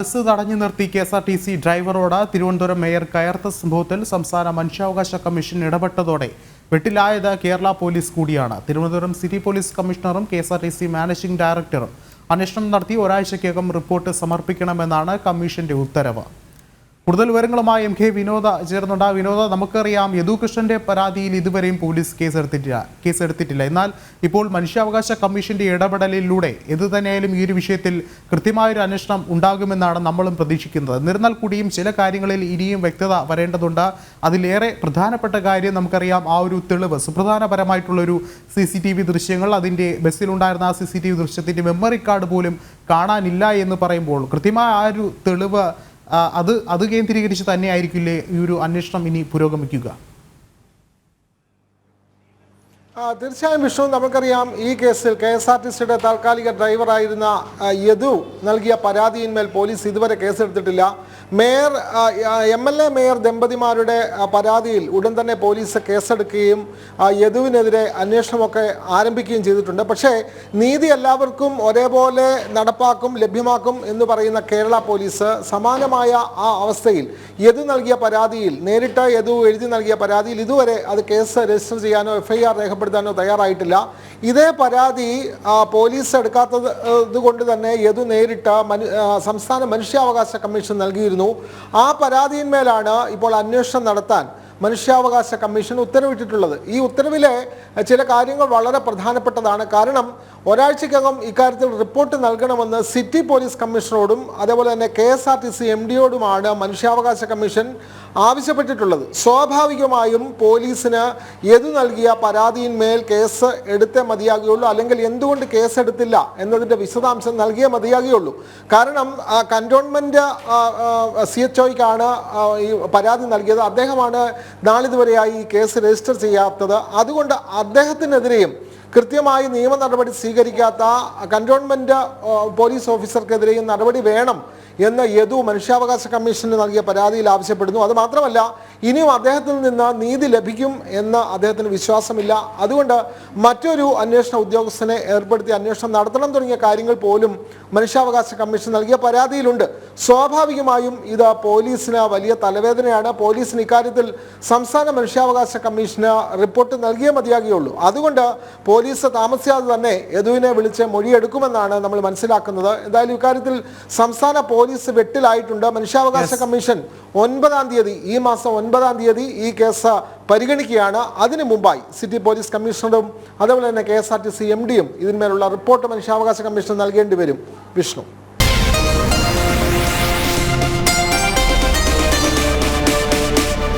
Bus തടഞ്ഞു നിർത്തി KSRTC ഡ്രൈവറോട് തിരുവനന്തപുരം മേയർ കയർത്ത സംഭവത്തിൽ സംസ്ഥാന മനുഷ്യാവകാശ കമ്മീഷൻ ഇടപെട്ടതോടെ വെട്ടിലായത് കേരള പോലീസ് കൂടിയാണ്. തിരുവനന്തപുരം സിറ്റി പോലീസ് കമ്മീഷണറും കെഎസ്ആർടിസി മാനേജിംഗ് ഡയറക്ടറും അന്വേഷണം നടത്തി ഒരാഴ്ചയ്ക്കകം റിപ്പോർട്ട് സമർപ്പിക്കണമെന്നാണ് കമ്മീഷന്റെ ഉത്തരവ്. കൂടുതൽ വിവരങ്ങളുമായി എം കെ വിനോദ ചേർന്നുണ്ട്. വിനോദ, നമുക്കറിയാം യദുകൃഷ്ണന്റെ പരാതിയിൽ ഇതുവരെയും പോലീസ് കേസെടുത്തിട്ടില്ല. എന്നാൽ ഇപ്പോൾ മനുഷ്യാവകാശ കമ്മീഷന്റെ ഇടപെടലിലൂടെ എന്തു തന്നെയായാലും ഈ ഒരു വിഷയത്തിൽ കൃത്യമായൊരു അന്വേഷണം ഉണ്ടാകുമെന്നാണ് നമ്മളും പ്രതീക്ഷിക്കുന്നത്. എന്നിരുന്നാൽ കൂടിയും ചില കാര്യങ്ങളിൽ ഇനിയും വ്യക്തത വരേണ്ടതുണ്ട്. അതിലേറെ പ്രധാനപ്പെട്ട കാര്യം നമുക്കറിയാം, ആ ഒരു തെളിവ്, സുപ്രധാനപരമായിട്ടുള്ളൊരു CCTV ദൃശ്യങ്ങൾ, അതിൻ്റെ ബസ്സിലുണ്ടായിരുന്ന ആ CCTV ദൃശ്യത്തിൻ്റെ മെമ്മറി കാർഡ് പോലും കാണാനില്ല എന്ന് പറയുമ്പോൾ കൃത്യമായ ആ ഒരു തെളിവ് അത് കേന്ദ്രീകരിച്ച് തന്നെയായിരിക്കില്ലേ ഈ ഒരു അന്വേഷണം ഇനി പുരോഗമിക്കുക? തീർച്ചയായും വിഷ്ണു, നമുക്കറിയാം ഈ കേസിൽ KSRTCയുടെ താൽക്കാലിക ഡ്രൈവറായിരുന്ന യദു നൽകിയ പരാതിയിന്മേൽ പോലീസ് ഇതുവരെ കേസെടുത്തിട്ടില്ല. MLA മേയർ ദമ്പതിമാരുടെ പരാതിയിൽ ഉടൻ തന്നെ പോലീസ് കേസെടുക്കുകയും യദുവിനെതിരെ അന്വേഷണമൊക്കെ ആരംഭിക്കുകയും ചെയ്തിട്ടുണ്ട്. പക്ഷേ നീതി എല്ലാവർക്കും ഒരേപോലെ നടപ്പാക്കും, ലഭ്യമാക്കും എന്ന് പറയുന്ന കേരള പോലീസ് സമാനമായ ആ അവസ്ഥയിൽ യദു നൽകിയ പരാതിയിൽ, നേരിട്ട് യദു എഴുതി നൽകിയ പരാതിയിൽ ഇതുവരെ അത് കേസ് രജിസ്റ്റർ ചെയ്യാനോ FIR രേഖപ്പെടുത്താനോ തയ്യാറായിട്ടില്ല. ഇതേ പരാതി പോലീസ് എടുക്കാത്തത് കൊണ്ട് തന്നെ യദു നേരിട്ട് സംസ്ഥാന മനുഷ്യാവകാശ കമ്മീഷൻ നൽകിയിരുന്നു. ആ പരാതിയിന്മേലാണ് ഇപ്പോൾ അന്വേഷണം നടത്താൻ മനുഷ്യാവകാശ കമ്മീഷൻ ഉത്തരവിട്ടിട്ടുള്ളത്. ഈ ഉത്തരവിലെ ചില കാര്യങ്ങൾ വളരെ പ്രധാനപ്പെട്ടതാണ്. കാരണം ഒരാഴ്ചക്കകം ഇക്കാര്യത്തിൽ റിപ്പോർട്ട് നൽകണമെന്ന് സിറ്റി പോലീസ് കമ്മീഷണറോടും അതേപോലെ തന്നെ KSRTC MDയോടുമാണ് മനുഷ്യാവകാശ കമ്മീഷൻ ആവശ്യപ്പെട്ടിട്ടുള്ളത്. സ്വാഭാവികമായും പോലീസിന് യദു നൽകിയ പരാതിയിന്മേൽ കേസ് എടുത്തേ മതിയാകുകയുള്ളൂ, അല്ലെങ്കിൽ എന്തുകൊണ്ട് കേസെടുത്തില്ല എന്നതിൻ്റെ വിശദാംശം നൽകിയേ മതിയാകുകയുള്ളൂ. കാരണം കന്റോൺമെൻറ്റ് CHOയ്ക്കാണ് ഈ പരാതി നൽകിയത്. അദ്ദേഹമാണ് നാളിതുവരെയായി ഈ കേസ് രജിസ്റ്റർ ചെയ്യാത്തത്. അതുകൊണ്ട് അദ്ദേഹത്തിനെതിരെയും കൃത്യമായി നിയമ നടപടി സ്വീകരിക്കാത്ത കന്റോൺമെൻറ്റ് പോലീസ് ഓഫീസർക്കെതിരെയും നടപടി വേണം എന്ന് യദു മനുഷ്യാവകാശ കമ്മീഷന് നൽകിയ പരാതിയിൽ ആവശ്യപ്പെടുന്നു. അതുമാത്രമല്ല, ഇനിയും അദ്ദേഹത്തിൽ നിന്ന് നീതി ലഭിക്കും എന്ന് അദ്ദേഹത്തിന് വിശ്വാസമില്ല. അതുകൊണ്ട് മറ്റൊരു അന്വേഷണ ഉദ്യോഗസ്ഥനെ ഏർപ്പെടുത്തി അന്വേഷണം നടത്തണം തുടങ്ങിയ കാര്യങ്ങൾ പോലും മനുഷ്യാവകാശ കമ്മീഷൻ നൽകിയ പരാതിയിലുണ്ട്. സ്വാഭാവികമായും ഇത് പോലീസിന് വലിയ തലവേദനയാണ്. പോലീസിന് ഇക്കാര്യത്തിൽ സംസ്ഥാന മനുഷ്യാവകാശ കമ്മീഷന് റിപ്പോർട്ട് നൽകിയേ മതിയാകുകയുള്ളൂ. അതുകൊണ്ട് പോലീസ് താമസിയാതെ തന്നെ യദുവിനെ വിളിച്ച് മൊഴിയെടുക്കുമെന്നാണ് നമ്മൾ മനസ്സിലാക്കുന്നത്. എന്തായാലും ഇക്കാര്യത്തിൽ സംസ്ഥാന പോലീസ് വെട്ടിലായിട്ടുണ്ട്. മനുഷ്യാവകാശ കമ്മീഷൻ 9-ാം തീയതി, ഈ മാസം 9-ാം തീയതി ഈ കേസ് പരിഗണിക്കുകയാണ്. അതിനു മുമ്പായി സിറ്റി പോലീസ് കമ്മീഷണറും അതേപോലെ തന്നെ KSRTC MDയും ഇതിന്മേലുള്ള റിപ്പോർട്ട് മനുഷ്യാവകാശ കമ്മീഷൻ നൽകേണ്ടി വരും. വിഷ്ണു.